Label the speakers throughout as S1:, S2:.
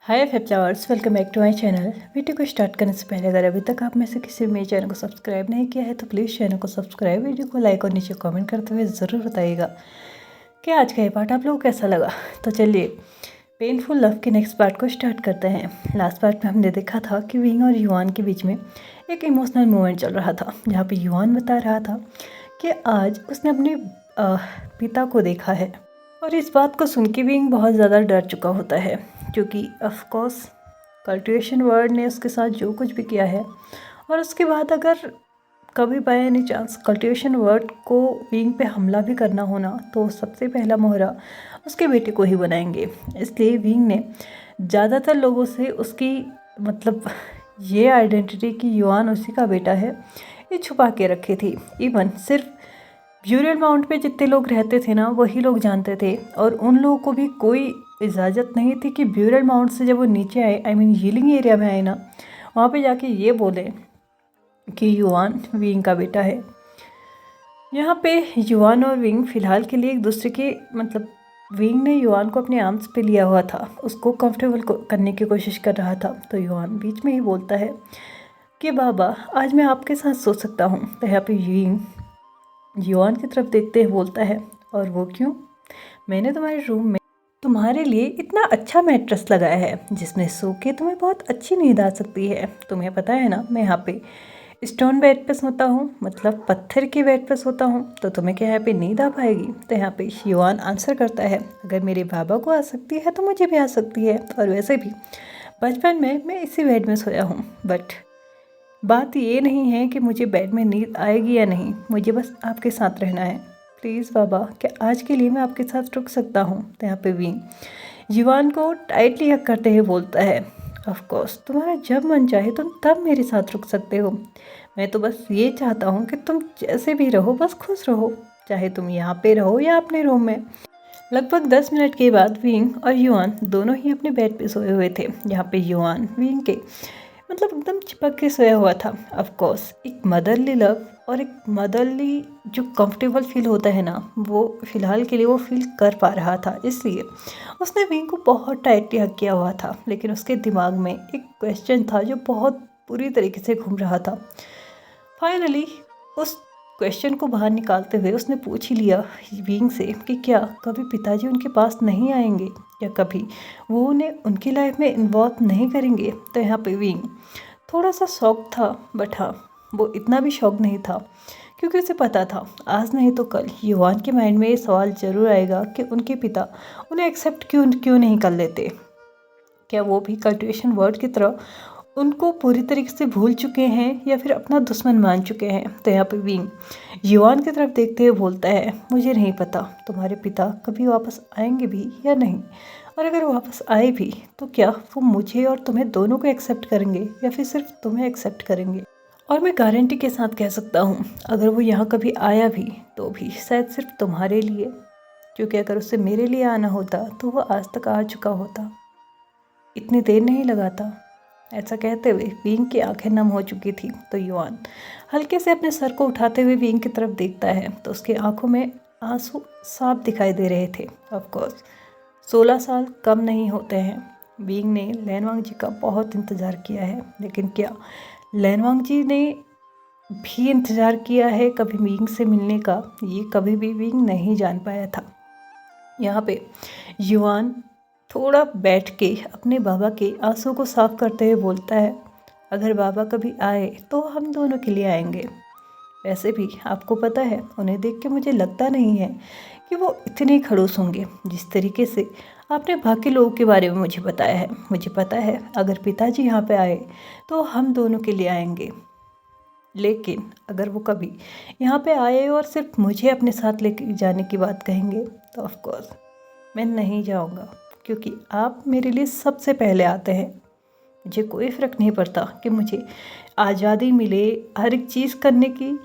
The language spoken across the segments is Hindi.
S1: Hi flowers, welcome back to my channel. Video को स्टार्ट करने से पहले अगर अभी तक आप में से किसी भी मेरे चैनल को सब्सक्राइब नहीं किया है तो प्लीज़ चैनल को सब्सक्राइब, वीडियो को लाइक और नीचे कमेंट करते हुए ज़रूर बताइएगा कि आज का ये पार्ट आप लोगों को कैसा लगा। तो चलिए पेनफुल लव के नेक्स्ट पार्ट को स्टार्ट करते हैं। लास्ट पार्ट में हमने देखा था कि विंग और युआन के बीच में एक इमोशनल मोमेंट चल रहा था, जहाँ पर युआन बता रहा था कि आज उसने अपने पिता को देखा है और इस बात को सुन के विंग बहुत ज़्यादा डर चुका होता है, क्योंकि ऑफ कोर्स कल्टिवेशन वर्ड ने उसके साथ जो कुछ भी किया है और उसके बाद अगर कभी by any chance cultivation word को विंग पे हमला भी करना होना तो सबसे पहला मोहरा उसके बेटे को ही बनाएंगे। इसलिए विंग ने ज़्यादातर लोगों से उसकी ये आइडेंटिटी कि युआन उसी का बेटा है ये छुपा के रखी थी। इवन सिर्फ ब्यूरियल माउंट पे जितने लोग रहते थे ना वही लोग जानते थे, और उन लोगों को भी कोई इजाज़त नहीं थी कि ब्यूरियल माउंट से जब वो नीचे आए, आई मीन हीलिंग एरिया में आए ना, वहाँ पे जाके ये बोले कि युआन विंग का बेटा है। यहाँ पे युआन और विंग फ़िलहाल के लिए एक दूसरे के विंग ने युआन को अपने आर्म्स पे लिया हुआ था, उसको कंफर्टेबल करने की कोशिश कर रहा था। तो युआन बीच में ही बोलता है कि बाबा आज मैं आपके साथ सो सकता हूँ। तो यहाँ पे विंग युआन की तरफ देखते हुए बोलता है, और वो क्यों? मैंने तुम्हारे रूम में तुम्हारे लिए इतना अच्छा मैट्रेस लगाया है जिसमें सो के तुम्हें बहुत अच्छी नींद आ सकती है। तुम्हें पता है ना मैं यहाँ पे स्टोन बेड पे सोता हूँ, मतलब पत्थर के बेड पे सोता हूँ, तो तुम्हें क्या यहाँ पे नींद आ पाएगी? तो यहाँ पे युआन आंसर करता है, अगर मेरे बाबा को आ सकती है तो मुझे भी आ सकती है, और वैसे भी बचपन में मैं इसी बेड में सोया हूँ। बट बात ये नहीं है कि मुझे बेड में नींद आएगी या नहीं, मुझे बस आपके साथ रहना है। प्लीज़ बाबा, क्या आज के लिए मैं आपके साथ रुक सकता हूँ? तो यहाँ पे विंग युआन को टाइटली हक करते हुए बोलता है, ऑफ कोर्स तुम्हारा जब मन चाहे तुम तब मेरे साथ रुक सकते हो। मैं तो बस ये चाहता हूँ कि तुम जैसे भी रहो बस खुश रहो, चाहे तुम यहाँ पे रहो या अपने रूम में। लगभग 10 मिनट के बाद विंग और युआन दोनों ही अपने बेड पे सोए हुए थे। यहाँ पे युआन विंग के एकदम चिपक के सोया हुआ था। ऑफ कोर्स एक मदरली लव और एक मदरली जो कंफर्टेबल फील होता है ना, वो फ़िलहाल के लिए वो फील कर पा रहा था, इसलिए उसने विंग को बहुत टाइटली हग किया हुआ था। लेकिन उसके दिमाग में एक क्वेश्चन था जो बहुत बुरी तरीके से घूम रहा था। फाइनली उस क्वेश्चन को बाहर निकालते हुए उसने पूछ ही लिया विंग से कि क्या कभी पिताजी उनके पास नहीं आएंगे, या कभी वो उन्हें उनकी लाइफ में इन्वॉल्व नहीं करेंगे। तो यहाँ पे विंग थोड़ा सा शौक था, बट हाँ वो इतना भी शौक नहीं था, क्योंकि उसे पता था आज नहीं तो कल युआन के माइंड में ये सवाल ज़रूर आएगा कि उनके पिता उन्हें एक्सेप्ट क्यों नहीं कर लेते। क्या वो भी कल्टिवेशन वर्ड की तरह उनको पूरी तरीके से भूल चुके हैं या फिर अपना दुश्मन मान चुके हैं? तो यहाँ पे विंग युआन की तरफ देखते हुए बोलता है, मुझे नहीं पता तुम्हारे पिता कभी वापस आएंगे भी या नहीं, और अगर वापस आए भी तो क्या वो मुझे और तुम्हें दोनों को एक्सेप्ट करेंगे या फिर सिर्फ तुम्हें एक्सेप्ट करेंगे। और मैं गारंटी के साथ कह सकता हूँ अगर वो यहाँ कभी आया भी तो भी शायद सिर्फ तुम्हारे लिए, क्योंकि अगर उससे मेरे लिए आना होता तो वो आज तक आ चुका होता, इतनी देर नहीं लगाता। ऐसा कहते हुए विंग की आंखें नम हो चुकी थी। तो युआन हल्के से अपने सर को उठाते हुए विंग की तरफ देखता है तो उसकी आंखों में आंसू साफ दिखाई दे रहे थे। ऑफ कोर्स 16 साल कम नहीं होते हैं। विंग ने लैनवांग जी का बहुत इंतज़ार किया है, लेकिन क्या लैनवांग जी ने भी इंतज़ार किया है कभी विंग से मिलने का? ये कभी भी विंग नहीं जान पाया था। यहाँ पे युआन थोड़ा बैठ के अपने बाबा के आंसू को साफ करते हुए बोलता है, अगर बाबा कभी आए तो हम दोनों के लिए आएंगे। वैसे भी आपको पता है उन्हें देख के मुझे लगता नहीं है कि वो इतने खड़ूस होंगे जिस तरीके से आपने बाकी लोगों के बारे में मुझे बताया है। मुझे पता है अगर पिताजी यहाँ पे आए तो हम दोनों के लिए आएंगे, लेकिन अगर वो कभी यहाँ पे आए और सिर्फ मुझे अपने साथ लेके जाने की बात कहेंगे तो ऑफ कोर्स मैं नहीं जाऊँगा, क्योंकि आप मेरे लिए सबसे पहले आते हैं। मुझे कोई फ़र्क नहीं पड़ता कि मुझे आज़ादी मिले हर एक चीज़ करने की,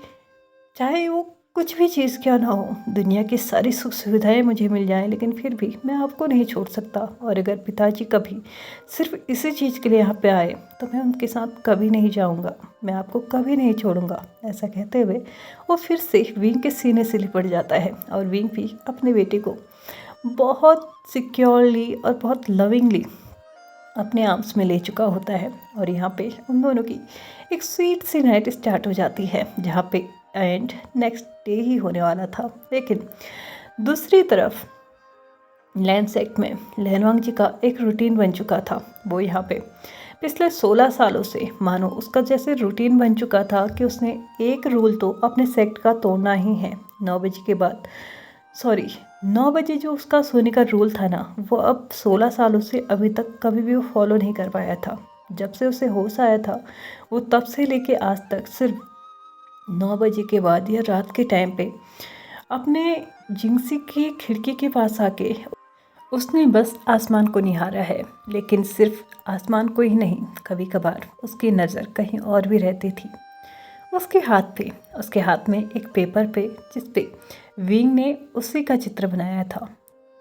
S1: चाहे वो कुछ भी चीज़ क्यों ना हो, दुनिया की सारी सुख सुविधाएं मुझे मिल जाएं, लेकिन फिर भी मैं आपको नहीं छोड़ सकता। और अगर पिताजी कभी सिर्फ इसी चीज़ के लिए यहाँ पे आए तो मैं उनके साथ कभी नहीं जाऊँगा, मैं आपको कभी नहीं छोड़ूंगा। ऐसा कहते हुए वो फिर से विंग के सीने से लिपट जाता है, और विंग भी अपने बेटे को बहुत सिक्योरली और बहुत लविंगली अपने आर्म्स में ले चुका होता है और यहाँ पे उन दोनों की एक स्वीट सी नाइट स्टार्ट हो जाती है, जहाँ पे एंड नेक्स्ट डे ही होने वाला था। लेकिन दूसरी तरफ लैंडसेट में लैनवांग जी का एक रूटीन बन चुका था। वो यहाँ पे पिछले 16 सालों से मानो उसका जैसे रूटीन बन चुका था कि उसने एक रूल तो अपने सेक्ट का तोड़ना ही है। 9 बजे के बाद 9 बजे जो उसका सोने का रूल था ना, वो अब 16 सालों से अभी तक कभी भी वो फॉलो नहीं कर पाया था। जब से उसे होश आया था वो तब से लेके आज तक सिर्फ 9 बजे के बाद या रात के टाइम पे अपने जिंगसी की खिड़की के पास आके उसने बस आसमान को निहारा है। लेकिन सिर्फ आसमान को ही नहीं, कभी कभार उसकी नज़र कहीं और भी रहती थी। उसके हाथ में एक पेपर पे जिस पे विंग ने उसी का चित्र बनाया था।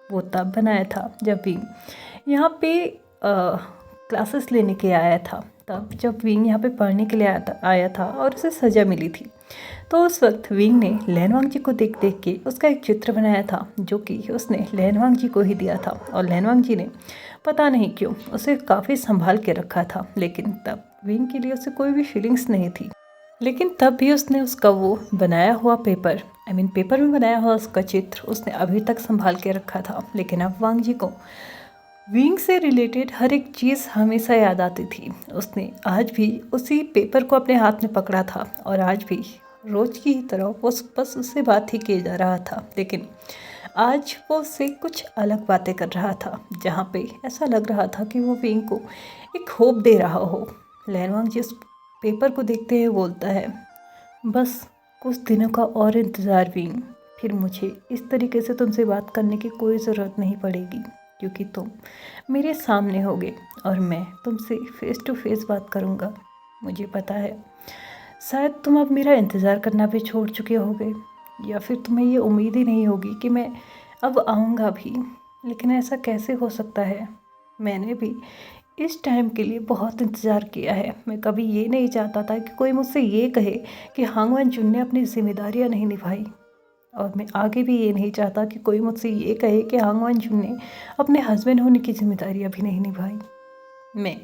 S1: वो तब बनाया था जब विंग यहाँ पे क्लासेस लेने के आया था, तब जब विंग यहाँ पे पढ़ने के लिए आया था और उसे सज़ा मिली थी। तो उस वक्त विंग ने लैनवांग जी को देख देख के उसका एक चित्र बनाया था, जो कि उसने लैनवांग जी को ही दिया था। और लैनवांग जी ने पता नहीं क्यों उसे काफ़ी संभाल के रखा था। लेकिन तब विंग के लिए उसे कोई भी फीलिंग्स नहीं थी। लेकिन तब भी उसने उसका वो बनाया हुआ पेपर पेपर में बनाया हुआ उसका चित्र उसने अभी तक संभाल के रखा था। लेकिन अब वांग जी को विंग से रिलेटेड हर एक चीज़ हमेशा याद आती थी। उसने आज भी उसी पेपर को अपने हाथ में पकड़ा था और आज भी रोज़ की ही तरह वो बस उससे बात ही किए जा रहा था। लेकिन आज वो उससे कुछ अलग बातें कर रहा था, जहाँ पे ऐसा लग रहा था कि वो विंग को एक होप दे रहा हो। लैनवांग जी उस पेपर को देखते हुए बोलता है, बस कुछ दिनों का और इंतज़ार विंग, फिर मुझे इस तरीके से तुमसे बात करने की कोई ज़रूरत नहीं पड़ेगी, क्योंकि तुम मेरे सामने होगे और मैं तुमसे फेस टू फेस बात करूँगा। मुझे पता है शायद तुम अब मेरा इंतज़ार करना भी छोड़ चुके होगे, या फिर तुम्हें ये उम्मीद ही नहीं होगी कि मैं अब आऊँगा भी। लेकिन ऐसा कैसे हो सकता है? मैंने भी इस टाइम के लिए बहुत इंतज़ार किया है। मैं कभी ये नहीं चाहता था कि कोई मुझसे ये कहे कि हांग वनजुन ने अपनी जिम्मेदारियाँ नहीं निभाई, और मैं आगे भी ये नहीं चाहता कि कोई मुझसे ये कहे कि हांग वनजुन ने अपने हस्बैंड होने की जिम्मेदारियाँ भी नहीं निभाई। मैं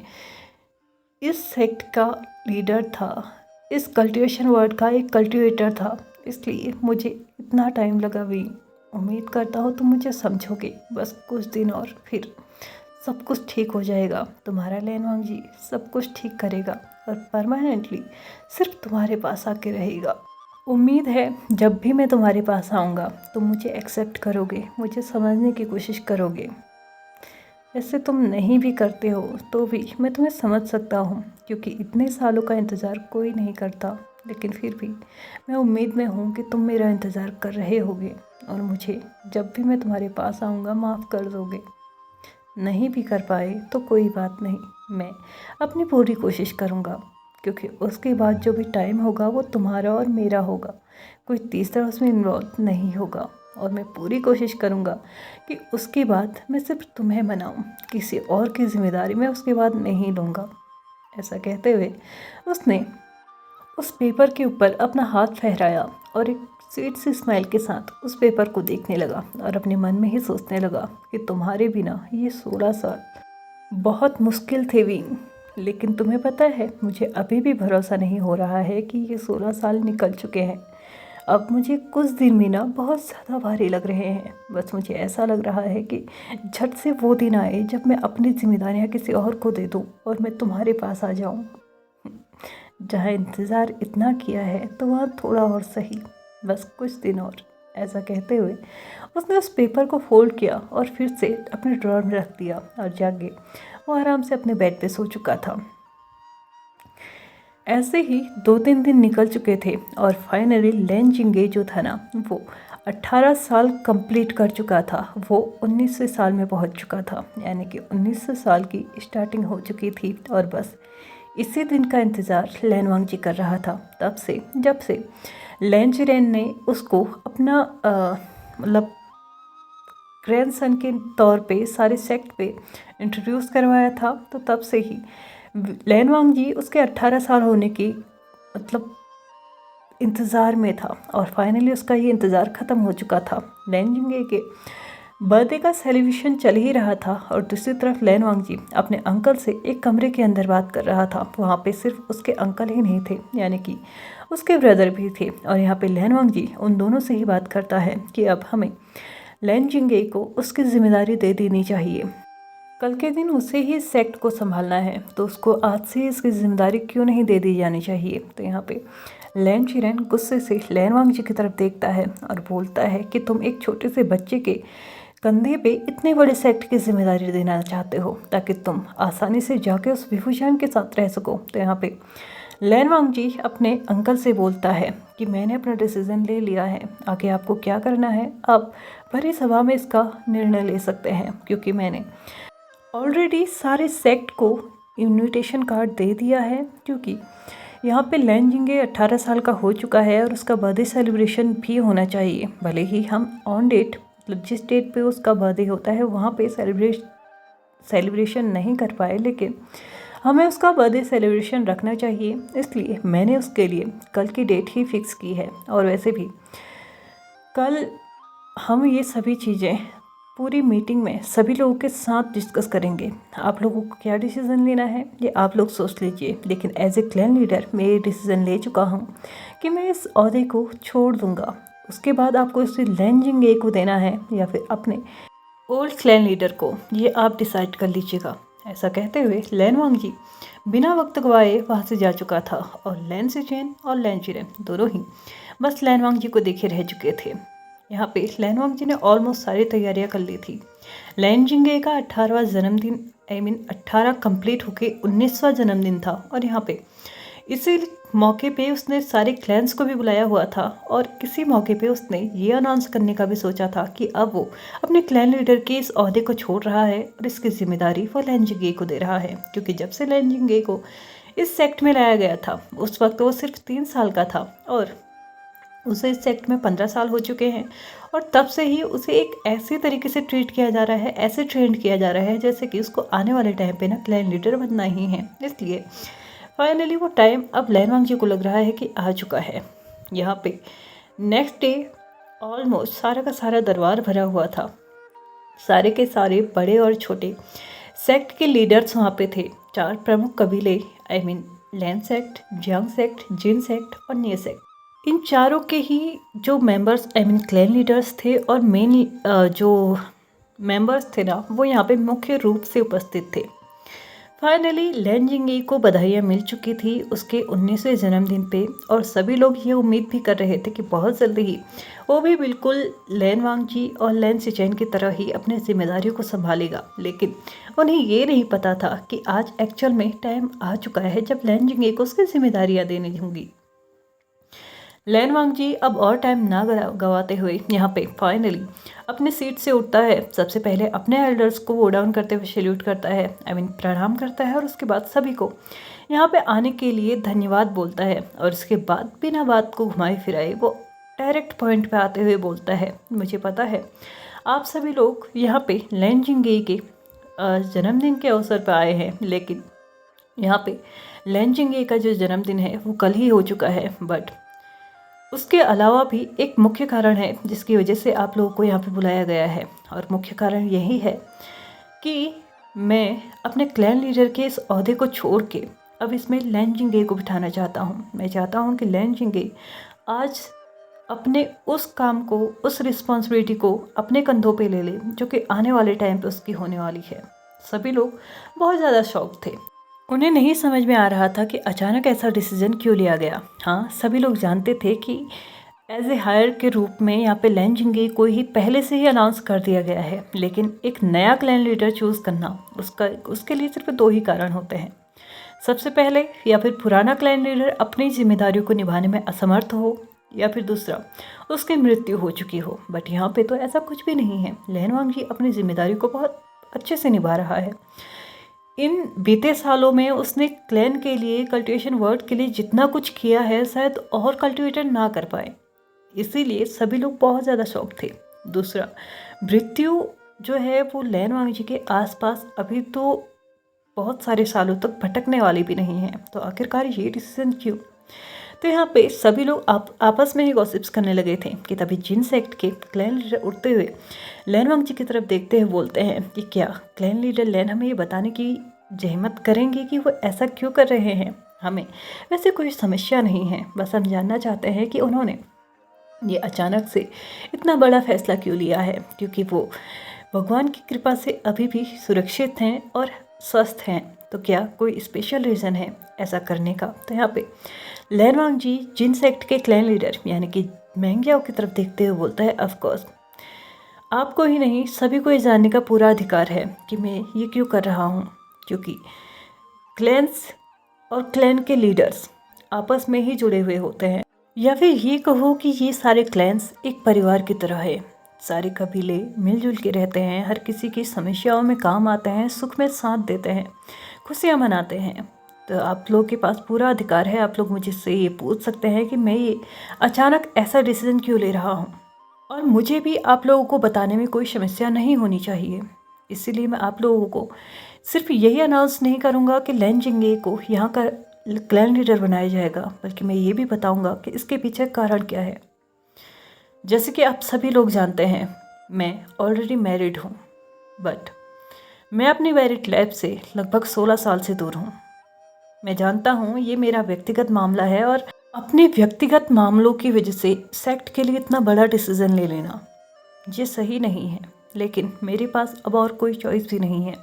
S1: इस सेक्ट का लीडर था, इस कल्टीवेशन वर्ड का एक कल्टीवेटर था, इसलिए मुझे इतना टाइम लगा भी। उम्मीद करता हूँ तुम मुझे समझोगे। बस कुछ दिन और फिर सब कुछ ठीक हो जाएगा। तुम्हारा लैनवांग जी सब कुछ ठीक करेगा और परमानेंटली सिर्फ तुम्हारे पास आके रहेगा। उम्मीद है जब भी मैं तुम्हारे पास आऊँगा तुम मुझे एक्सेप्ट करोगे, मुझे समझने की कोशिश करोगे। ऐसे तुम नहीं भी करते हो तो भी मैं तुम्हें समझ सकता हूँ, क्योंकि इतने सालों का इंतज़ार कोई नहीं करता। लेकिन फिर भी मैं उम्मीद में हूँ कि तुम मेरा इंतज़ार कर रहे होगे और मुझे जब भी मैं तुम्हारे पास आऊँगा माफ़ कर दोगे। नहीं भी कर पाए तो कोई बात नहीं, मैं अपनी पूरी कोशिश करूँगा, क्योंकि उसके बाद जो भी टाइम होगा वो तुम्हारा और मेरा होगा, कोई तीसरा उसमें इन्वॉल्व नहीं होगा। और मैं पूरी कोशिश करूँगा कि उसके बाद मैं सिर्फ तुम्हें मनाऊँ, किसी और की जिम्मेदारी मैं उसके बाद नहीं लूँगा। ऐसा कहते हुए उसने उस पेपर के ऊपर अपना हाथ फहराया और एक स्वीट सी स्माइल के साथ उस पेपर को देखने लगा और अपने मन में ही सोचने लगा कि तुम्हारे बिना ये 16 साल बहुत मुश्किल थे विंग। लेकिन तुम्हें पता है, मुझे अभी भी भरोसा नहीं हो रहा है कि ये 16 साल निकल चुके हैं। अब मुझे कुछ दिन भी ना बहुत ज़्यादा भारी लग रहे हैं। बस मुझे ऐसा लग रहा है कि झट से वो दिन आए जब मैं अपनी जिम्मेदारियाँ किसी और को दे दूँ और मैं तुम्हारे पास आ जाऊँ। जहाँ इंतज़ार इतना किया है तो वहाँ थोड़ा और सही, बस कुछ दिन और। ऐसा कहते हुए उसने उस पेपर को फोल्ड किया और फिर से अपने ड्रॉअर में रख दिया और जाके वो आराम से अपने बेड पे सो चुका था। ऐसे ही 2-3 दिन निकल चुके थे और फाइनली लैन जिंगे जो था ना, वो 18 साल कंप्लीट कर चुका था। वो 19वें साल में पहुंच चुका था, यानी कि 19वें साल की स्टार्टिंग हो चुकी थी। और बस इसी दिन का इंतज़ार लैनवांग जी कर रहा था, तब से जब से लैन जिरेन ने उसको अपना मतलब ग्रैंडसन के तौर पे सारे सेक्ट पे इंट्रोड्यूस करवाया था। तो तब से ही लैनवांग जी उसके 18 साल होने की मतलब इंतज़ार में था और फाइनली उसका ये इंतज़ार ख़त्म हो चुका था। लैन जिंगे के बर्थडे का सेलिब्रेशन चल ही रहा था और दूसरी तरफ लैन वांगजी अपने अंकल से एक कमरे के अंदर बात कर रहा था। वहाँ पे सिर्फ उसके अंकल ही नहीं थे, यानी कि उसके ब्रदर भी थे। और यहाँ पे लैन वांगजी उन दोनों से ही बात करता है कि अब हमें लैन जिंगे को उसकी जिम्मेदारी दे देनी चाहिए। कल के दिन उसे ही सेक्ट को संभालना है, तो उसको आज से इसकी जिम्मेदारी क्यों नहीं दे दी जानी चाहिए। तो यहाँ पे लैन चिरेन गुस्से से लैन वांगजी की तरफ देखता है और बोलता है कि तुम एक छोटे से बच्चे के कंधे पे इतने बड़े सेक्ट की जिम्मेदारी देना चाहते हो ताकि तुम आसानी से जाके उस विभूषण के साथ रह सको। तो यहाँ पे लैन वांगजी अपने अंकल से बोलता है कि मैंने अपना डिसीज़न ले लिया है, आगे आपको क्या करना है आप भरी सभा में इसका निर्णय ले सकते हैं, क्योंकि मैंने ऑलरेडी सारे सेक्ट को इनविटेशन कार्ड दे दिया है। क्योंकि यहाँ पे लैन जिंगे 18 साल का हो चुका है और उसका बर्थडे सेलिब्रेशन भी होना चाहिए। भले ही हम ऑन डेट, मतलब जिस डेट पे उसका बर्थडे होता है वहाँ पे सेलिब्रेशन नहीं कर पाए, लेकिन हमें उसका बर्थडे सेलिब्रेशन रखना चाहिए। इसलिए मैंने उसके लिए कल की डेट ही फिक्स की है। और वैसे भी कल हम ये सभी चीज़ें पूरी मीटिंग में सभी लोगों के साथ डिस्कस करेंगे। आप लोगों को क्या डिसीज़न लेना है ये आप लोग सोच लीजिए, लेकिन एज ए क्लैन लीडर मैं ये डिसीज़न ले चुका हूँ कि मैं इस ओहदे को छोड़ दूँगा। उसके बाद आपको इसे लैन जिंगे को देना है या फिर अपने ओल्ड क्लैन लीडर को, ये आप डिसाइड कर लीजिएगा। ऐसा कहते हुए लैन वांगजी बिना वक्त गवाए वहाँ से जा चुका था और लैन सिचेन और लैन चिरेन दोनों ही बस लैन वांगजी को देखे रह चुके थे। यहाँ पे लैन वांगजी ने ऑलमोस्ट सारी तैयारियां कर ली थी। लैन जिंगे का 18वां जन्मदिन 18 कंप्लीट होके 19वां जन्मदिन था और यहाँ पे इसी मौके पे उसने सारे क्लैंस को भी बुलाया हुआ था और इसी मौके पे उसने ये अनाउंस करने का भी सोचा था कि अब वो अपने क्लैन लीडर के इस ओहदे को छोड़ रहा है और इसकी जिम्मेदारी वो लैन जिंगे को दे रहा है। क्योंकि जब से लैन जिंगे को इस सेक्ट में लाया गया था उस वक्त वो सिर्फ 3 साल का था और उसे इस सेक्ट में 15 साल हो चुके हैं और तब से ही उसे एक ऐसे तरीके से ट्रीट किया जा रहा है, ऐसे ट्रेंड किया जा रहा है जैसे कि उसको आने वाले टाइम पे ना क्लैन लीडर बनना ही है। इसलिए फाइनली वो टाइम अब लैन वांगजी को लग रहा है कि आ चुका है। यहाँ पे नेक्स्ट डे ऑलमोस्ट सारा का सारा दरबार भरा हुआ था। सारे के सारे बड़े और छोटे सेक्ट के लीडर्स वहाँ पे थे। 4 प्रमुख कबीले लैन सेक्ट, जियांग सेक्ट, जिन सेक्ट और निये सेक्ट, इन चारों के ही जो मेंबर्स क्लैन लीडर्स थे और मेन जो मेंबर्स थे ना वो यहाँ पे मुख्य रूप से उपस्थित थे। फाइनली लैन जिंगे को बधाइयाँ मिल चुकी थी उसके 19वें जन्मदिन पे और सभी लोग ये उम्मीद भी कर रहे थे कि बहुत जल्दी ही वो भी बिल्कुल लैन वांगजी और लैन सिचेन की तरह ही अपनी जिम्मेदारियों को संभालेगा। लेकिन उन्हें ये नहीं पता था कि आज एक्चुअल में टाइम आ चुका है जब लैन जिंगे को उसकी जिम्मेदारियाँ देनी होंगी। लैन वांगजी अब और टाइम ना गवाते हुए यहाँ पे फाइनली अपने सीट से उठता है। सबसे पहले अपने एल्डर्स को वो डाउन करते हुए सैल्यूट करता है, प्रणाम करता है और उसके बाद सभी को यहाँ पे आने के लिए धन्यवाद बोलता है। और उसके बाद बिना बात को घुमाए फिराए वो डायरेक्ट पॉइंट पे आते हुए बोलता है, मुझे पता है आप सभी लोग यहाँ पे लैन जिंगे के जन्मदिन के अवसर पर आए हैं, लेकिन यहाँ पे लैन जिंगे का जो जन्मदिन है वो कल ही हो चुका है। बट उसके अलावा भी एक मुख्य कारण है जिसकी वजह से आप लोगों को यहाँ पे बुलाया गया है और मुख्य कारण यही है कि मैं अपने क्लैन लीडर के इस ओहदे को छोड़ के अब इसमें लैन जिंगे को बिठाना चाहता हूँ। मैं चाहता हूँ कि लैन जिंगे आज अपने उस काम को, उस रिस्पॉन्सिबिलिटी को अपने कंधों पे ले ले जो कि आने वाले टाइम पे उसकी होने वाली है। सभी लोग बहुत ज़्यादा शॉक थे। उन्हें नहीं समझ में आ रहा था कि अचानक ऐसा डिसीजन क्यों लिया गया। हाँ, सभी लोग जानते थे कि एज ए हायर के रूप में यहाँ पे लैन जिंगे को ही पहले से ही अनाउंस कर दिया गया है, लेकिन एक नया क्लैन लीडर चूज़ करना उसके लिए सिर्फ 2 ही कारण होते हैं। सबसे पहले या फिर पुराना क्लैन लीडर अपनी जिम्मेदारियों को निभाने में असमर्थ हो या फिर दूसरा उसकी मृत्यु हो चुकी हो। बट यहाँ पे तो ऐसा कुछ भी नहीं है। लैन वांगजी अपनी जिम्मेदारी को बहुत अच्छे से निभा रहा है। इन बीते सालों में उसने क्लैन के लिए, कल्टिवेशन वर्ड के लिए जितना कुछ किया है शायद और कल्टिवेटर ना कर पाए, इसीलिए सभी लोग बहुत ज़्यादा शौक थे। दूसरा, मृत्यु जो है वो लैन वांगजी के आसपास अभी तो बहुत सारे सालों तक भटकने वाली भी नहीं है, तो आखिरकार ये डिसीजन क्यों। तो तो यहाँ पे सभी लोग आपस में ही गॉसिप्स करने लगे थे कि तभी जिन सेक्ट के क्लैन लीडर उठते हुए लैन वांग जी की तरफ देखते हुए बोलते हैं कि क्या क्लैन लीडर लैन हमें ये बताने की जहमत करेंगे कि वो ऐसा क्यों कर रहे हैं। हमें वैसे कोई समस्या नहीं है, बस हम जानना चाहते हैं कि उन्होंने ये अचानक से इतना बड़ा फैसला क्यों लिया है, क्योंकि वो भगवान की कृपा से अभी भी सुरक्षित हैं और स्वस्थ हैं। तो क्या कोई स्पेशल रीज़न है ऐसा करने का। तो यहाँ पे लैन वांग जी जिन सेक्ट के क्लैन लीडर यानी कि मैंग्याओ की तरफ देखते हुए बोलता है, ऑफ कोर्स आपको ही नहीं सभी को ये जानने का पूरा अधिकार है कि मैं ये क्यों कर रहा हूँ, क्योंकि क्लैंस और क्लैन के लीडर्स आपस में ही जुड़े हुए होते हैं, या फिर ये कहो कि ये सारे क्लैंस एक परिवार की तरह है। सारे कबीले मिलजुल के रहते हैं, हर किसी की समस्याओं में काम आते हैं, सुख में साथ देते हैं, खुशियाँ मनाते हैं। तो आप लोगों के पास पूरा अधिकार है, आप लोग मुझसे ये पूछ सकते हैं कि मैं ये अचानक ऐसा डिसीजन क्यों ले रहा हूँ, और मुझे भी आप लोगों को बताने में कोई समस्या नहीं होनी चाहिए। इसीलिए मैं आप लोगों को सिर्फ यही अनाउंस नहीं करूँगा कि लैन जिंगे को यहाँ का क्लैन लीडर बनाया जाएगा, बल्कि मैं ये भी बताऊँगा कि इसके पीछे कारण क्या है। जैसे कि आप सभी लोग जानते हैं, मैं ऑलरेडी मैरिड हूँ, बट मैं अपनी मैरिड लाइफ से लगभग 16 साल से दूर हूँ। मैं जानता हूँ ये मेरा व्यक्तिगत मामला है, और अपने व्यक्तिगत मामलों की वजह से सेक्ट के लिए इतना बड़ा डिसीजन ले लेना ये सही नहीं है। लेकिन मेरे पास अब और कोई चॉइस भी नहीं है,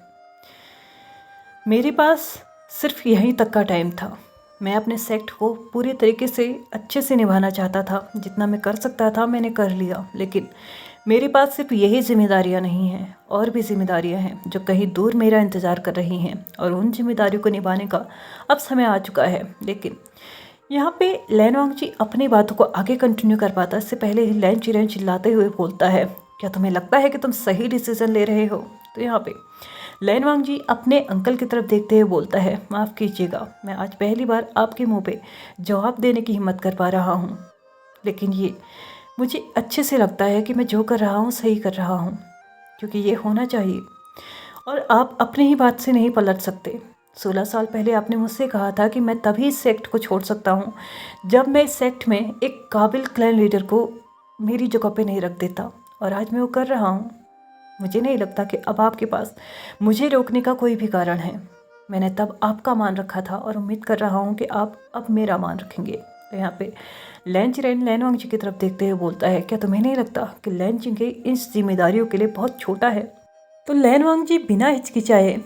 S1: मेरे पास सिर्फ यहीं तक का टाइम था। मैं अपने सेक्ट को पूरी तरीके से अच्छे से निभाना चाहता था, जितना मैं कर सकता था मैंने कर लिया। लेकिन मेरे पास सिर्फ यही जिम्मेदारियां नहीं हैं, और भी जिम्मेदारियां हैं जो कहीं दूर मेरा इंतज़ार कर रही हैं, और उन जिम्मेदारियों को निभाने का अब समय आ चुका है। लेकिन यहाँ पे लैन वांग जी अपनी बातों को आगे कंटिन्यू कर पाता, इससे पहले ही लैन चिरेन चिल्लाते हुए बोलता है, क्या तुम्हें लगता है कि तुम सही डिसीजन ले रहे हो। तो यहाँ पे लैन वांग जी अपने अंकल की तरफ देखते हुए बोलता है, माफ़ कीजिएगा, मैं आज पहली बार आपके मुंह पे जवाब देने की हिम्मत कर पा रहा हूँ, लेकिन ये मुझे अच्छे से लगता है कि मैं जो कर रहा हूँ सही कर रहा हूँ, क्योंकि ये होना चाहिए, और आप अपनी ही बात से नहीं पलट सकते। 16 साल पहले आपने मुझसे कहा था कि मैं तभी इस सेक्ट को छोड़ सकता हूँ जब मैं इस सेक्ट में एक काबिल क्लैन लीडर को मेरी जगह पे नहीं रख देता, और आज मैं वो कर रहा हूँ। मुझे नहीं लगता कि अब आपके पास मुझे रोकने का कोई भी कारण है। मैंने तब आपका मान रखा था, और उम्मीद कर रहा हूँ कि आप अब मेरा मान रखेंगे। तो यहाँ पे लैन चिरेन लैन वांग जी की तरफ देखते हुए बोलता है, क्या तुम्हें नहीं लगता कि लैन जिंगे इन जिम्मेदारियों के लिए बहुत छोटा है। तो लैन वांग जी बिना हिचकिचाए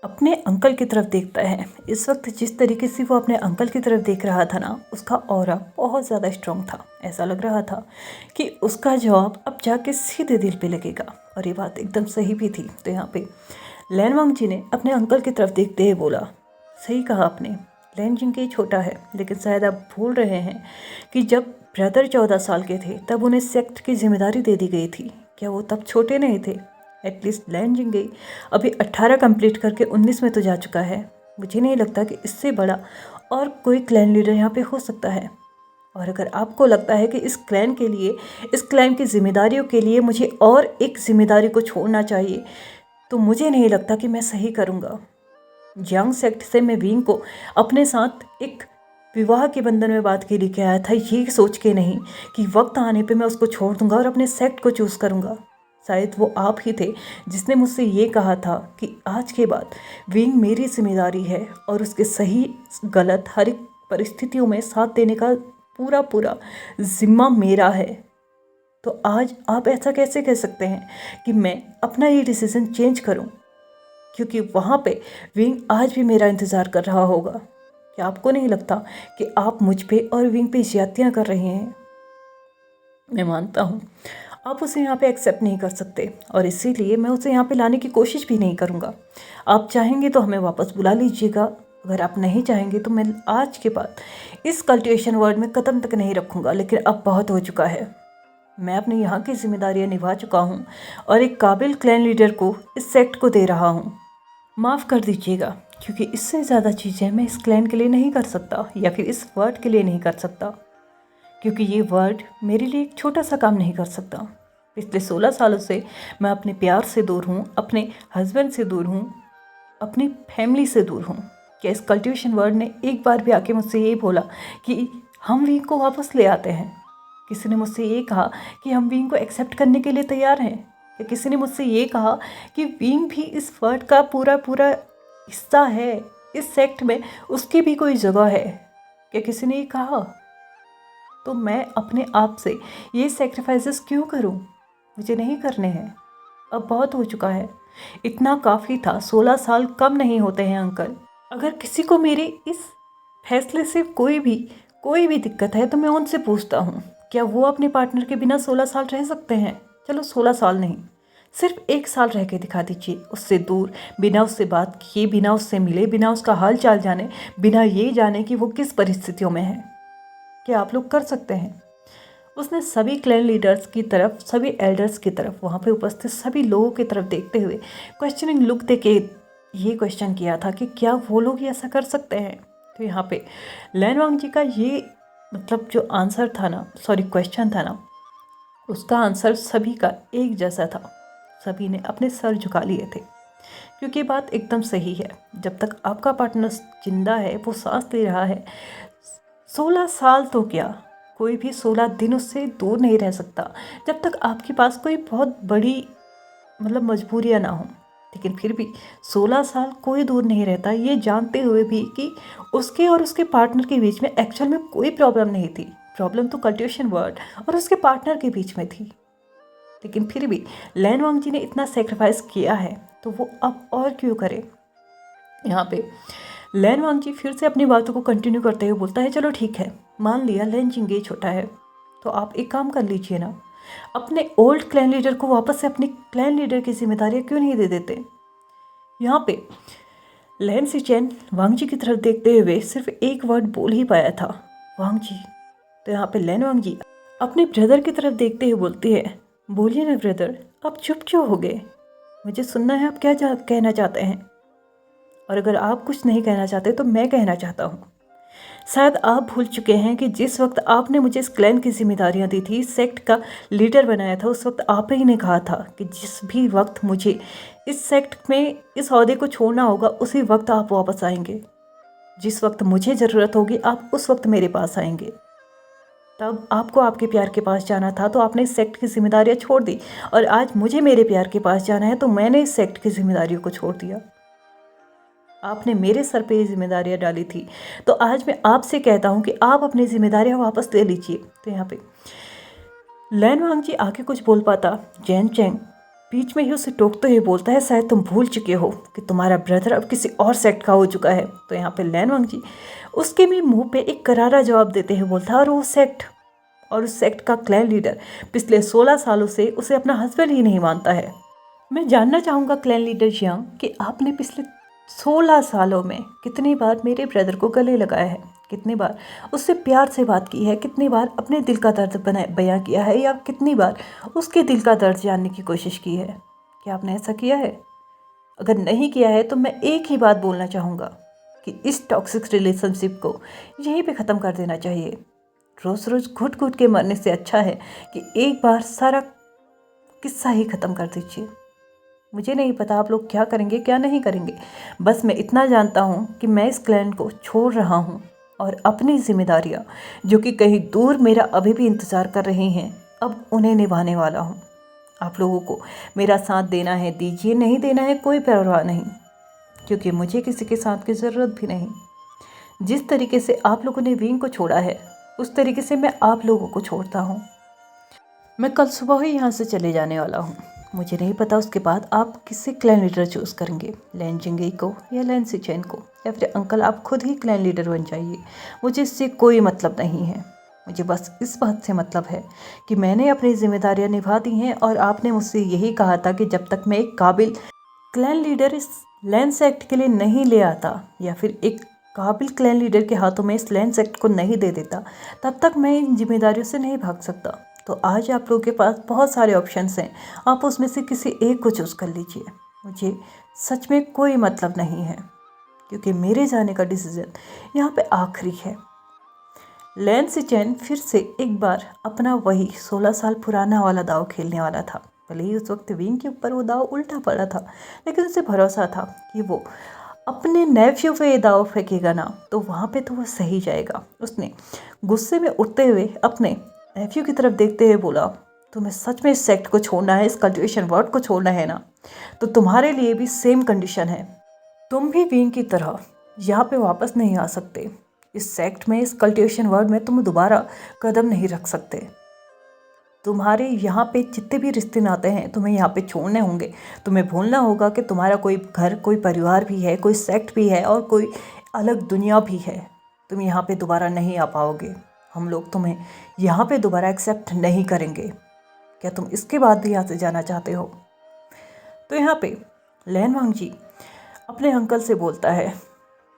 S1: अपने अंकल की तरफ देखता है। इस वक्त जिस तरीके से वो अपने अंकल की तरफ देख रहा था ना, उसका ऑरा बहुत ज़्यादा स्ट्रॉन्ग था। ऐसा लग रहा था कि उसका जवाब अब जाके सीधे दिल पे लगेगा, और ये बात एकदम सही भी थी। तो यहाँ पे लैन वांग जी ने अपने अंकल की तरफ देखते हुए बोला, सही कहा आपने, लैन जिंगे छोटा है, लेकिन शायद आप भूल रहे हैं कि जब ब्रदर 14 साल के थे तब उन्हें सेक्ट की जिम्मेदारी दे दी गई थी। क्या वो तब छोटे नहीं थे। एटलीस्ट लैन जिंगे अभी 18 कंप्लीट करके 19 में तो जा चुका है। मुझे नहीं लगता कि इससे बड़ा और कोई क्लैन लीडर यहाँ पे हो सकता है। और अगर आपको लगता है कि इस क्लैन के लिए, इस क्लैन की जिम्मेदारियों के लिए मुझे और एक जिम्मेदारी को छोड़ना चाहिए, तो मुझे नहीं लगता कि मैं सही करूँगा। जियांग सेक्ट से मैं विंग को अपने साथ एक विवाह के बंधन में बात के लेके आया था, ये सोच के नहीं कि वक्त आने पे मैं उसको छोड़ दूंगा और अपने सेक्ट को चूज़ करूंगा। शायद वो आप ही थे जिसने मुझसे ये कहा था कि आज के बाद विंग मेरी जिम्मेदारी है, और उसके सही गलत हर एक परिस्थितियों में साथ देने का पूरा पूरा जिम्मा मेरा है। तो आज आप ऐसा कैसे कह सकते हैं कि मैं अपना ये डिसीज़न चेंज करूं, क्योंकि वहाँ पे विंग आज भी मेरा इंतज़ार कर रहा होगा। क्या आपको नहीं लगता कि आप मुझ पे और विंग पे ज्यादतियाँ कर रहे हैं। मैं मानता हूँ आप उसे यहाँ पे एक्सेप्ट नहीं कर सकते, और इसीलिए मैं उसे यहाँ पे लाने की कोशिश भी नहीं करूँगा। आप चाहेंगे तो हमें वापस बुला लीजिएगा, अगर आप नहीं चाहेंगे तो मैं आज के बाद इस कल्टिवेशन वर्ड में कदम तक नहीं रखूँगा। लेकिन अब बहुत हो चुका है, मैं अपने यहाँ की जिम्मेदारियाँ निभा चुका हूँ, और एक काबिल क्लैन लीडर को इस सेक्ट को दे रहा हूँ। माफ़ कर दीजिएगा, क्योंकि इससे ज़्यादा चीज़ें मैं इस क्लैन के लिए नहीं कर सकता, या फिर इस वर्ड के लिए नहीं कर सकता, क्योंकि ये वर्ड मेरे लिए एक छोटा सा काम नहीं कर सकता। पिछले 16 सालों से मैं अपने प्यार से दूर हूँ, अपने हस्बैंड से दूर हूँ, अपनी फैमिली से दूर हूँ। क्या इस कल्टिवेशन वर्ड ने एक बार भी आके मुझसे यही बोला कि हम विंग को वापस ले आते हैं। किसी ने मुझसे ये कहा कि हम विंग को एक्सेप्ट करने के लिए तैयार हैं, या किसी ने मुझसे ये कहा कि विंग भी इस वर्ड का पूरा पूरा हिस्सा है, इस सेक्ट में उसकी भी कोई जगह है। क्या किसी ने ये कहा? तो मैं अपने आप से ये सेक्रीफाइसेस क्यों करूं? मुझे नहीं करने हैं। अब बहुत हो चुका है, इतना काफ़ी था। 16 साल कम नहीं होते हैं अंकल। अगर किसी को मेरे इस फैसले से कोई भी दिक्कत है तो मैं उनसे पूछता हूँ, क्या वो अपने पार्टनर के बिना 16 साल रह सकते हैं? चलो 16 साल नहीं, सिर्फ 1 साल रह के दिखा दीजिए, उससे दूर, बिना उससे बात किए, बिना उससे मिले, बिना उसका हाल चाल जाने, बिना ये जाने कि वो किस परिस्थितियों में है। क्या आप लोग कर सकते हैं? उसने सभी क्लैन लीडर्स की तरफ, सभी एल्डर्स की तरफ, वहाँ पे उपस्थित सभी लोगों की तरफ देखते हुए क्वेश्चनिंग लुक दे के ये क्वेश्चन किया था कि क्या वो लोग ऐसा कर सकते हैं। तो यहाँ पे लैन वांग जी का ये मतलब जो आंसर था ना, सॉरी क्वेश्चन था ना, उसका आंसर सभी का एक जैसा था। सभी ने अपने सर झुका लिए थे, क्योंकि बात एकदम सही है। जब तक आपका पार्टनर जिंदा है, वो सांस ले रहा है, 16 साल तो क्या, कोई भी 16 दिन उससे दूर नहीं रह सकता, जब तक आपके पास कोई बहुत बड़ी मतलब मजबूरियाँ ना हो। लेकिन फिर भी 16 साल कोई दूर नहीं रहता, ये जानते हुए भी कि उसके और उसके पार्टनर के बीच में एक्चुअल में कोई प्रॉब्लम नहीं थी। प्रॉब्लम तो कल्ट्यूशन वर्ड और उसके पार्टनर के बीच में थी। लेकिन फिर भी लैन वांग जी ने इतना सेक्रीफाइस किया है, तो वो अब और क्यों करे। यहाँ पे लैन वांग जी फिर से अपनी बातों को कंटिन्यू करते हुए बोलता है, चलो ठीक है, मान लिया लैन जिंगे छोटा है, तो आप एक काम कर लीजिए ना, अपने ओल्ड क्लैन लीडर को वापस से अपनी क्लैन लीडर की जिम्मेदारियाँ क्यों नहीं दे देते। यहाँ पे लैन सिचेन वांग जी की तरफ देखते हुए सिर्फ एक वर्ड बोल ही पाया था, वांग जी। तो यहाँ पे लैन वांग जी अपने ब्रदर की तरफ देखते हुए बोलती है, बोलिए ना ब्रदर, आप चुप क्यों हो गए? मुझे सुनना है आप क्या कहना चाहते हैं। और अगर आप कुछ नहीं कहना चाहते तो मैं कहना चाहता हूँ। शायद आप भूल चुके हैं कि जिस वक्त आपने मुझे इस क्लैन की जिम्मेदारियां दी थी, सेक्ट का लीडर बनाया था, उस वक्त आप ही ने कहा था कि जिस भी वक्त मुझे इस सेक्ट में इस ओहदे को छोड़ना होगा, उसी वक्त आप वापस आएंगे। जिस वक्त मुझे ज़रूरत होगी आप उस वक्त मेरे पास आएंगे। तब आपको आपके प्यार के पास जाना था तो आपने इस सेक्ट की जिम्मेदारियाँ छोड़ दी, और आज मुझे मेरे प्यार के पास जाना है तो मैंने इस सेक्ट की जिम्मेदारियों को छोड़ दिया। आपने मेरे सर पे ये जिम्मेदारियाँ डाली थी, तो आज मैं आपसे कहता हूँ कि आप अपनी जिम्मेदारियाँ वापस ले लीजिए। तो यहाँ पे लैन वांग जी आगे कुछ बोल पाता, जैन चैंग बीच में ही उसे टोकते हुए बोलता है, शायद तुम भूल चुके हो कि तुम्हारा ब्रदर अब किसी और सेक्ट का हो चुका है। तो यहाँ पे लैन वांग जी उसके भी मुंह पे एक करारा जवाब देते हुए बोलता है, और वो सेक्ट और उस सेक्ट का क्लैन लीडर पिछले 16 सालों से उसे अपना हस्बैंड ही नहीं मानता है। मैं जानना चाहूँगा क्लैन लीडर जियांग कि आपने पिछले 16 सालों में कितनी बार मेरे ब्रदर को गले लगाया है, कितनी बार उससे प्यार से बात की है, कितनी बार अपने दिल का दर्द बयां किया है, या कितनी बार उसके दिल का दर्द जानने की कोशिश की है। क्या आपने ऐसा किया है? अगर नहीं किया है तो मैं एक ही बात बोलना चाहूँगा कि इस टॉक्सिक रिलेशनशिप को यहीं पे ख़त्म कर देना चाहिए। रोज़ रोज़ घुट घुट के मरने से अच्छा है कि एक बार सारा किस्सा ही ख़त्म कर दीजिए। मुझे नहीं पता आप लोग क्या करेंगे क्या नहीं करेंगे, बस मैं इतना जानता हूँ कि मैं इस क्लैन को छोड़ रहा हूँ, और अपनी जिम्मेदारियाँ जो कि कहीं दूर मेरा अभी भी इंतज़ार कर रही हैं, अब उन्हें निभाने वाला हूँ। आप लोगों को मेरा साथ देना है दीजिए, नहीं देना है कोई परवाह नहीं, क्योंकि मुझे किसी के साथ की ज़रूरत भी नहीं। जिस तरीके से आप लोगों ने विंग को छोड़ा है, उस तरीके से मैं आप लोगों को छोड़ता हूँ। मैं कल सुबह ही यहाँ से चले जाने वाला हूँ। मुझे नहीं पता उसके बाद आप किसे क्लैन लीडर चूज़ करेंगे, लैन जिंगई को या लैन सिचेन को, या फिर अंकल आप खुद ही क्लैन लीडर बन जाइए। मुझे इससे कोई मतलब नहीं है। मुझे बस इस बात से मतलब है कि मैंने अपनी जिम्मेदारियाँ निभा दी हैं, और आपने मुझसे यही कहा था कि जब तक मैं एक काबिल क्लैन लीडर इस लैन सेक्ट के लिए नहीं ले आता, या फिर एक काबिल क्लैन लीडर के हाथों में इस लैन सेक्ट को नहीं दे देता, तब तक मैं इन जिम्मेदारियों से नहीं भाग सकता। तो आज आप लोगों के पास बहुत सारे ऑप्शंस हैं, आप उसमें से किसी एक को चूज़ कर लीजिए। मुझे सच में कोई मतलब नहीं है, क्योंकि मेरे जाने का डिसीजन यहाँ पे आखिरी है। लैन सिचेन फिर से एक बार अपना वही 16 साल पुराना वाला दाव खेलने वाला था। भले ही उस वक्त विंग के ऊपर वो दाव उल्टा पड़ा था, लेकिन उसे भरोसा था कि वो अपने नेफ्यू पे ये दाव फेंकेगा ना तो वहाँ पे तो वो सही जाएगा। उसने गुस्से में उठते हुए अपने नेफ्यू की तरफ देखते हुए बोला, तुम्हें सच में इस सेक्ट को छोड़ना है, इस कल्टिवेशन वर्ड को छोड़ना है ना, तो तुम्हारे लिए भी सेम कंडीशन है। तुम भी विंग की तरह यहाँ पे वापस नहीं आ सकते। इस सेक्ट में, इस कल्टिवेशन वर्ड में तुम दोबारा कदम नहीं रख सकते। तुम्हारे यहाँ पे जितने भी रिश्ते नाते हैं तुम्हें यहाँ पे छोड़ने होंगे। तुम्हें भूलना होगा कि तुम्हारा कोई घर, कोई परिवार भी है, कोई सेक्ट भी है और कोई अलग दुनिया भी है। तुम यहाँ पे दोबारा नहीं आ पाओगे। हम लोग तुम्हें यहाँ पे दोबारा एक्सेप्ट नहीं करेंगे। क्या तुम इसके बाद भी यहाँ से जाना चाहते हो? तो यहाँ पे लैन वांग जी अपने अंकल से बोलता है,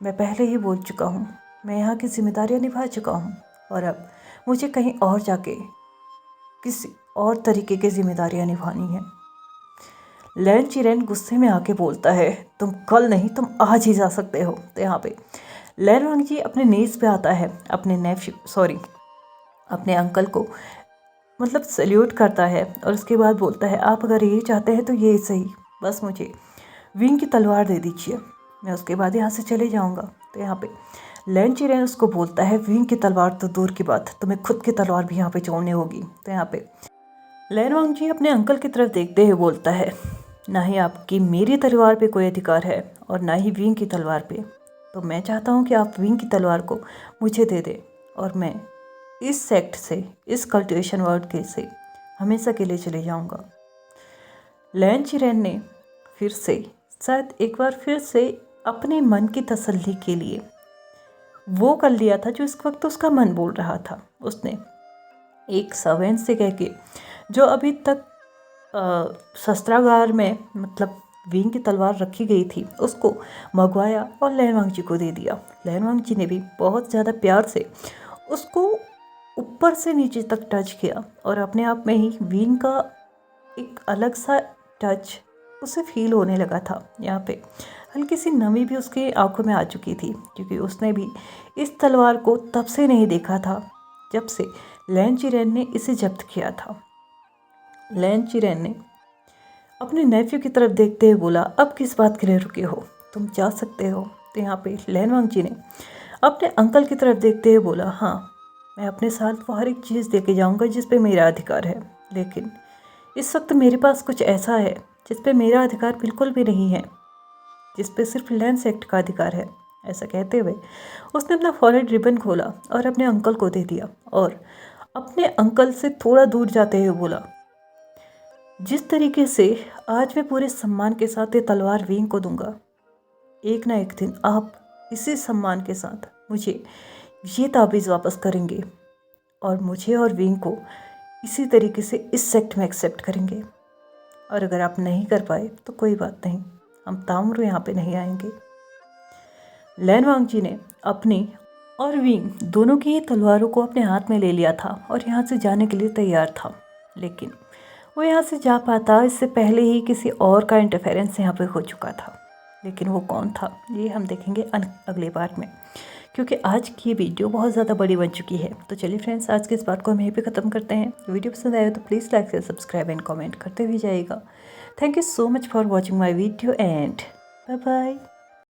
S1: मैं पहले ही बोल चुका हूँ, मैं यहाँ की जिम्मेदारियाँ निभा चुका हूँ और अब मुझे कहीं और जाके किसी और तरीके की जिम्मेदारियाँ निभानी है। लैन चिरेन गुस्से में आके बोलता है, तुम कल नहीं, तुम आज ही जा सकते हो। तो यहाँ पे लैन वांग जी अपने नीज पे आता है, अपने अंकल को मतलब सल्यूट करता है और उसके बाद बोलता है, आप अगर ये चाहते हैं तो ये सही, बस मुझे विंग की तलवार दे दीजिए, मैं उसके बाद यहाँ से चले जाऊँगा। तो यहाँ पे लैन चिरेन उसको बोलता है, विंग की तलवार तो दूर की बात, तुम्हें खुद की तलवार भी यहाँ पे छोड़नी होगी। तो यहाँ पे लैन वांग जी अपने अंकल की तरफ देखते हुए बोलता है, ना ही आपकी मेरी तलवार पे कोई अधिकार है और ना ही विंग की तलवार पे। तो मैं चाहता हूँ कि आप विंग की तलवार को मुझे दे दें और मैं इस सेक्ट से, इस कल्टिवेशन वर्ड के से हमेशा के लिए चले जाऊँगा। लैन चिरेन ने फिर से, शायद एक बार फिर से अपने मन की तसल्ली के लिए वो कर लिया था जो इस वक्त उसका मन बोल रहा था। उसने एक सर्वेंट से कह के, जो अभी तक शस्त्रागार में मतलब विंग की तलवार रखी गई थी, उसको मंगवाया और लैन वांग जी को दे दिया। लैन वांग जी ने भी बहुत ज़्यादा प्यार से उसको ऊपर से नीचे तक टच किया और अपने आप में ही विंग का एक अलग सा टच उसे फील होने लगा था। यहाँ पे हल्की सी नमी भी उसकी आंखों में आ चुकी थी, क्योंकि उसने भी इस तलवार को तब से नहीं देखा था जब से लैन चिरेन ने इसे जब्त किया था। लैन चिरेन ने अपने नेफ्यू की तरफ देखते हुए बोला, अब किस बात के लिए रुके हो, तुम जा सकते हो। तो यहाँ पे लैन वांग जी ने अपने अंकल की तरफ देखते हुए बोला, हाँ, मैं अपने साथ वो हर एक चीज़ दे के जाऊँगा जिस पे मेरा अधिकार है, लेकिन इस वक्त मेरे पास कुछ ऐसा है जिस पे मेरा अधिकार बिल्कुल भी नहीं है, जिस पे सिर्फ लैन सेक्ट का अधिकार है। ऐसा कहते हुए उसने अपना फॉरहेड रिबन खोला और अपने अंकल को दे दिया और अपने अंकल से थोड़ा दूर जाते हुए बोला, जिस तरीके से आज मैं पूरे सम्मान के साथ ये तलवार विंग को दूंगा, एक ना एक दिन आप इसी सम्मान के साथ मुझे ये ताबीज़ वापस करेंगे और मुझे और विंग को इसी तरीके से इस सेक्ट में एक्सेप्ट करेंगे। और अगर आप नहीं कर पाए तो कोई बात नहीं, हम ताउम्र यहाँ पे नहीं आएंगे। लैन वांग जी ने अपनी और विंग दोनों की ही तलवारों को अपने हाथ में ले लिया था और यहाँ से जाने के लिए तैयार था, लेकिन वो यहाँ से जा पाता इससे पहले ही किसी और का इंटरफेरेंस यहाँ पे हो चुका था। लेकिन वो कौन था, ये हम देखेंगे अगले पार्ट में, क्योंकि आज की वीडियो बहुत ज़्यादा बड़ी बन चुकी है। तो चलिए फ्रेंड्स, आज के इस बात को हम यहीं पे ख़त्म करते हैं। वीडियो पसंद आए तो please like share subscribe and comment करते हुए जाइएगा। Thank you so much for watching my video and bye bye.